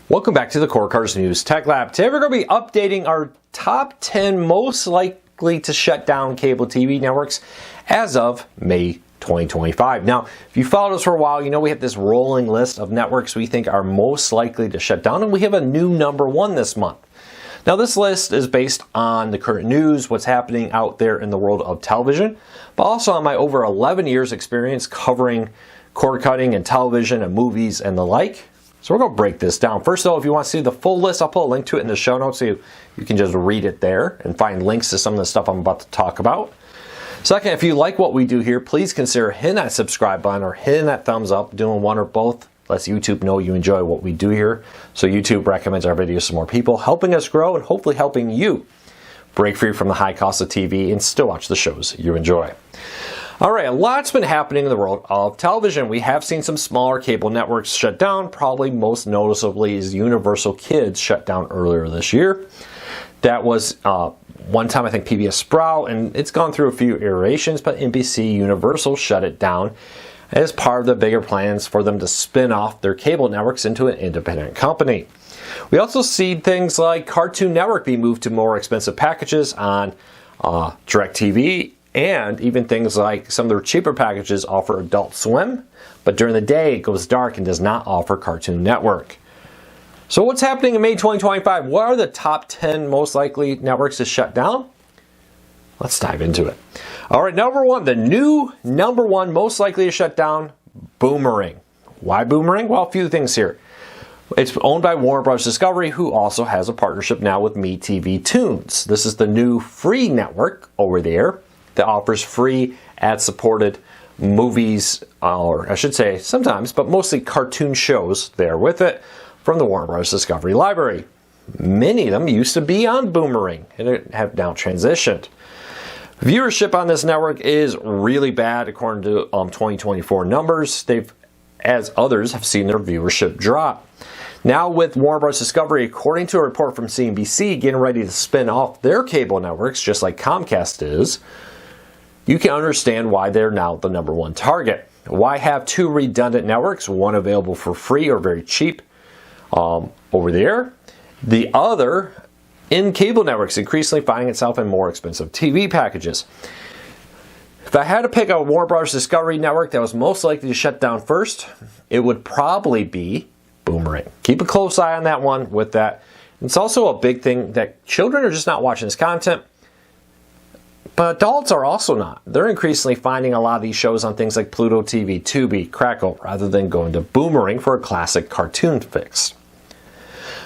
Welcome back to the Core Cars News Tech Lab. Today we're going to be updating our top 10 most likely to shut down cable TV networks as of May 2025. Now, if you followed us for a while, you know we have this rolling list of networks we think are most likely to shut down, and we have a new number one this month. Now, this list is based on the current news, what's happening out there in the world of television, but also on my over 11 years experience covering cord cutting and television and movies and the like. So we're going to break this down. First of all, if you want to see the full list, I'll put a link to it in the show notes so you can just read it there and find links to some of the stuff I'm about to talk about. Second, if you like what we do here, please consider hitting that subscribe button or hitting that thumbs up. Doing one or both lets YouTube know you enjoy what we do here. So YouTube recommends our videos to more people, helping us grow and hopefully helping you break free from the high cost of TV and still watch the shows you enjoy. All right, a lot's been happening in the world of television. We have seen some smaller cable networks shut down. Probably most noticeably is Universal Kids shut down earlier this year. That was one time, I think, PBS Sprout, and it's gone through a few iterations, but NBC Universal shut it down as part of the bigger plans for them to spin off their cable networks into an independent company. We also see things like Cartoon Network being moved to more expensive packages on DirecTV, and even things like some of their cheaper packages offer Adult Swim, but during the day it goes dark and does not offer Cartoon Network. So what's happening in May 2025? What are the top 10 most likely networks to shut down? Let's dive into it. All right, number one, the new number one most likely to shut down, Boomerang. Why Boomerang? Well, a few things here. It's owned by Warner Bros. Discovery, who also has a partnership now with MeTV Tunes. This is the new free network over there that offers free ad-supported movies, or I should say sometimes, but mostly cartoon shows there with it from the Warner Bros. Discovery library. Many of them used to be on Boomerang and have now transitioned. Viewership on this network is really bad according to 2024 numbers. As others have seen their viewership drop. Now with Warner Bros. Discovery, according to a report from CNBC, getting ready to spin off their cable networks, just like Comcast is, you can understand why they're now the number one target. Why have two redundant networks, one available for free or very cheap over there, the other in cable networks increasingly finding itself in more expensive TV packages? If I had to pick a Warner Bros. Discovery network that was most likely to shut down first, it would probably be Boomerang. Keep a close eye on that one with that. It's also a big thing that children are just not watching this content, but adults are also not. They're increasingly finding a lot of these shows on things like Pluto TV, Tubi, Crackle, rather than going to Boomerang for a classic cartoon fix.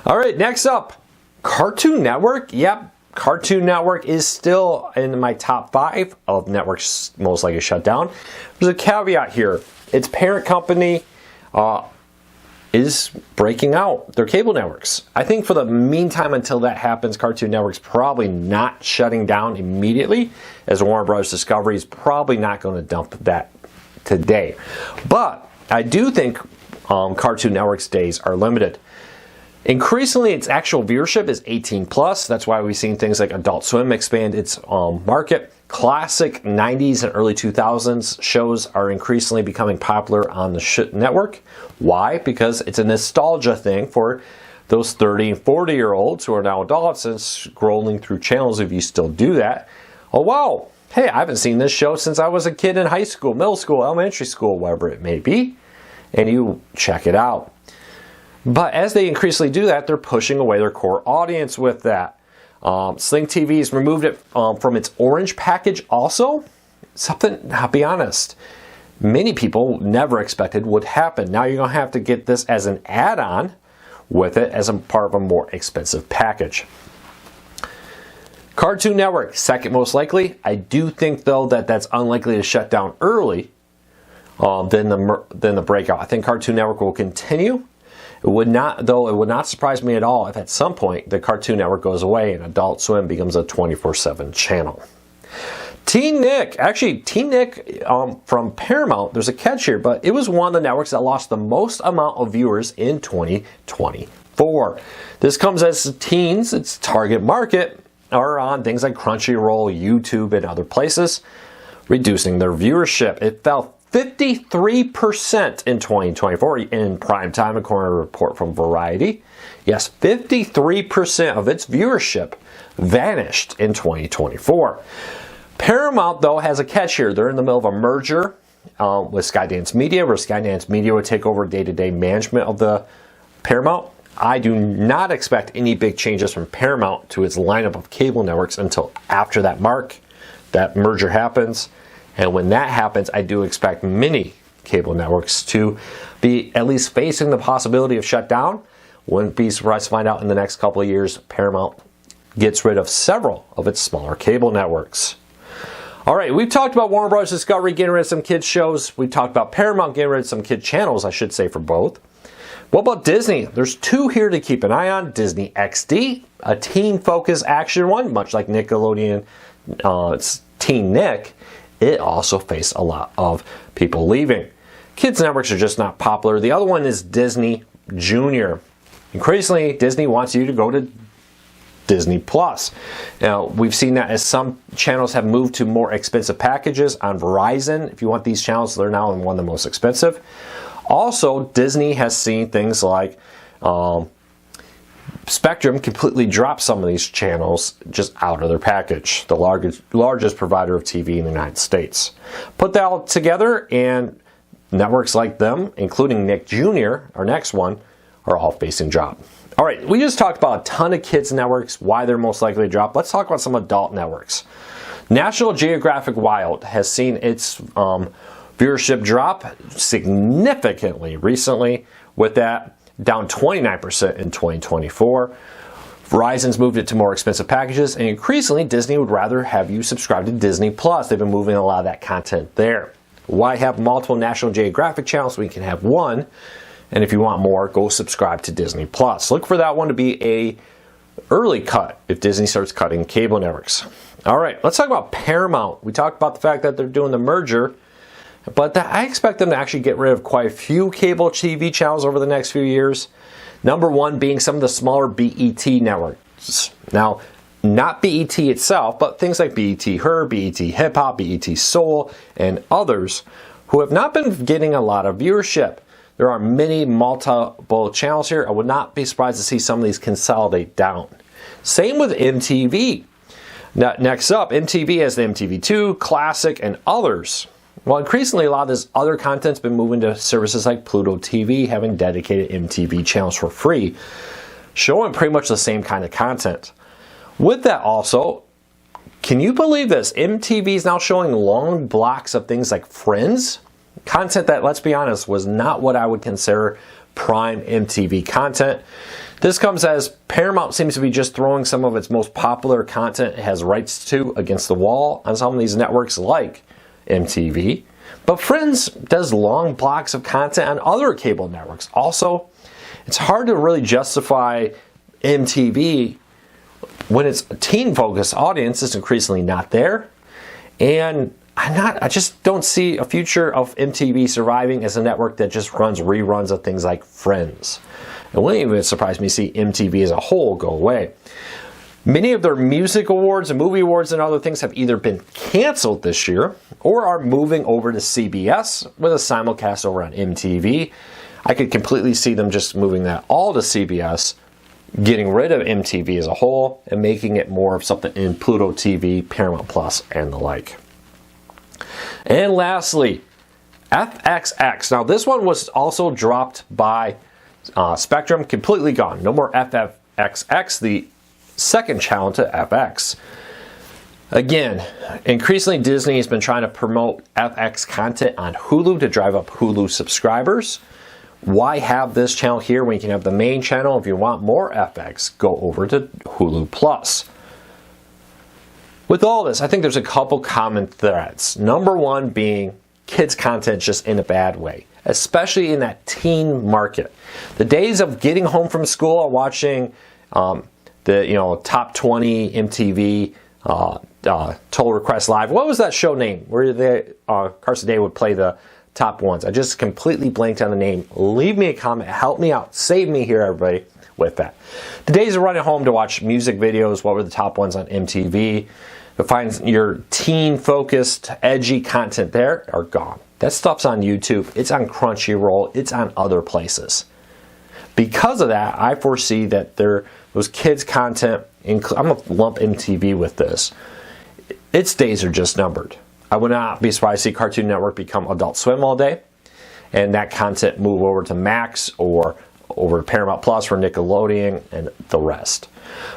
All right, next up, Cartoon Network. Yep, Cartoon Network is still in my top 5 of networks most likely shut down. There's a caveat here. Its parent company is breaking out their cable networks. I think for the meantime, until that happens, Cartoon Network's probably not shutting down immediately, as Warner Bros. Discovery is probably not going to dump that today. But I do think Cartoon Network's days are limited. Increasingly, its actual viewership is 18+. That's why we've seen things like Adult Swim expand its market. Classic 90s and early 2000s shows are increasingly becoming popular on the network. Why? Because it's a nostalgia thing for those 30 and 40-year-olds who are now adults and scrolling through channels, if you still do that. Oh, wow. Hey, I haven't seen this show since I was a kid in high school, middle school, elementary school, whatever it may be. And you check it out. But as they increasingly do that, they're pushing away their core audience with that. Sling TV's removed it from its orange package also. Something, I'll be honest, many people never expected would happen. Now you're going to have to get this as an add-on with it as a part of a more expensive package. Cartoon Network, second most likely. I do think, though, that that's unlikely to shut down early than the breakout. I think Cartoon Network will continue. It would not surprise me at all if at some point the Cartoon Network goes away and Adult Swim becomes a 24/7 channel. Teen Nick from Paramount, there's a catch here, but it was one of the networks that lost the most amount of viewers in 2024. This comes as teens, its target market, are on things like Crunchyroll, YouTube, and other places, reducing their viewership. It fell 53% in 2024 in prime time, according to a report from Variety. Yes, 53% of its viewership vanished in 2024. Paramount, though, has a catch here. They're in the middle of a merger with Skydance Media, where Skydance Media would take over day-to-day management of the Paramount. I do not expect any big changes from Paramount to its lineup of cable networks until after that merger happens. And when that happens, I do expect many cable networks to be at least facing the possibility of shutdown. Wouldn't be surprised to find out in the next couple of years Paramount gets rid of several of its smaller cable networks. All right, we've talked about Warner Bros. Discovery getting rid of some kids shows. We've talked about Paramount getting rid of some kid channels, I should say, for both. What about Disney? There's two here to keep an eye on. Disney XD, a teen-focused action one, much like Nickelodeon Teen Nick. It also faced a lot of people leaving. Kids networks are just not popular. The other one is Disney Junior. Increasingly, Disney wants you to go to Disney Plus. Now, we've seen that as some channels have moved to more expensive packages on Verizon. If you want these channels, they're now one of the most expensive. Also, Disney has seen things like Spectrum completely drop some of these channels just out of their package, the largest provider of TV in the United States. Put that all together, and networks like them, including Nick Jr., our next one, are all facing drop. All right, we just talked about a ton of kids networks, why they're most likely to drop. Let's talk about some adult networks. National Geographic Wild has seen its viewership drop significantly recently, with that down 29% in 2024. Verizon's moved it to more expensive packages, and increasingly Disney would rather have you subscribe to Disney Plus. They've been moving a lot of that content there. Why have multiple National Geographic channels? We can have one. And if you want more, go subscribe to Disney Plus. Look for that one to be a early cut if Disney starts cutting cable networks. All right, let's talk about Paramount. We talked about the fact that they're doing the merger, but I expect them to actually get rid of quite a few cable TV channels over the next few years. Number one being some of the smaller BET networks. Now, not BET itself, but things like BET Her, BET Hip Hop, BET Soul, and others who have not been getting a lot of viewership. There are many multiple channels here. I would not be surprised to see some of these consolidate down. Same with MTV. Now, next up, MTV has the MTV2, Classic, and others. Well, increasingly, a lot of this other content's been moving to services like Pluto TV, having dedicated MTV channels for free, showing pretty much the same kind of content. With that also, can you believe this? MTV is now showing long blocks of things like Friends, content that, let's be honest, was not what I would consider prime MTV content. This comes as Paramount seems to be just throwing some of its most popular content it has rights to against the wall on some of these networks like MTV. But Friends does long blocks of content on other cable networks. Also, it's hard to really justify MTV when its teen-focused audience is increasingly not there. And I just don't see a future of MTV surviving as a network that just runs reruns of things like Friends. It wouldn't even surprise me to see MTV as a whole go away. Many of their music awards and movie awards and other things have either been canceled this year or are moving over to CBS with a simulcast over on MTV. I could completely see them just moving that all to CBS, getting rid of MTV as a whole, and making it more of something in Pluto TV, Paramount Plus, and the like. And lastly, FXX. Now, this one was also dropped by Spectrum, completely gone. No more FXX, the second channel to FX. Again, increasingly Disney has been trying to promote FX content on Hulu to drive up Hulu subscribers. Why have this channel here when you can have the main channel? If you want more FX, go over to Hulu Plus. With all this, I think there's a couple common threads. Number one being kids' content just in a bad way, especially in that teen market. The days of getting home from school and watching the top 20 MTV Total Request Live. What was that show name where Carson Day would play the top ones? I just completely blanked on the name. Leave me a comment. Help me out. Save me here, everybody, with that. The days of running home to watch music videos, what were the top ones on MTV? You'll find your teen-focused, edgy content there are gone. That stuff's on YouTube, it's on Crunchyroll, it's on other places. Because of that, I foresee that those kids' content, I'm going to lump MTV with this, its days are just numbered. I would not be surprised to see Cartoon Network become Adult Swim all day, and that content move over to Max or over to Paramount Plus for Nickelodeon and the rest.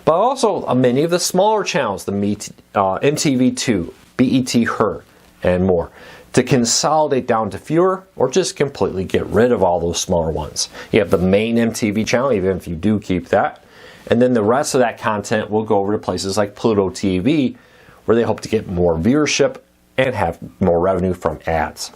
But also many of the smaller channels, the MTV2, BET Her, and more, to consolidate down to fewer or just completely get rid of all those smaller ones. You have the main MTV channel, even if you do keep that, and then the rest of that content will go over to places like Pluto TV, where they hope to get more viewership and have more revenue from ads.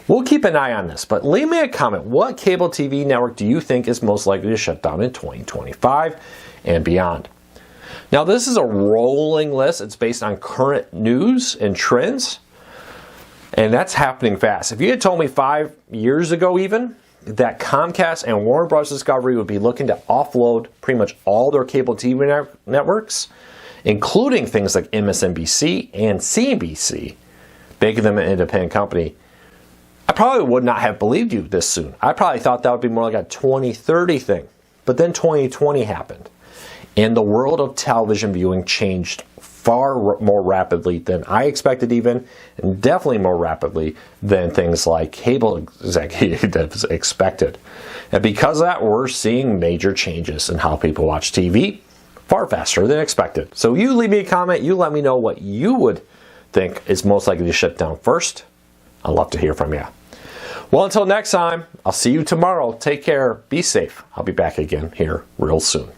We'll keep an eye on this, but leave me a comment. What cable TV network do you think is most likely to shut down in 2025 and beyond? Now, this is a rolling list. It's based on current news and trends, and that's happening fast. If you had told me 5 years ago even that Comcast and Warner Bros. Discovery would be looking to offload pretty much all their cable TV networks, including things like MSNBC and CNBC, making them an independent company, I probably would not have believed you this soon. I probably thought that would be more like a 2030 thing. But then 2020 happened. And the world of television viewing changed far more rapidly than I expected even, and definitely more rapidly than things like cable executives expected. And because of that, we're seeing major changes in how people watch TV far faster than expected. So you leave me a comment, you let me know what you would think is most likely to shut down first. I'd love to hear from you. Well, until next time, I'll see you tomorrow. Take care. Be safe. I'll be back again here real soon.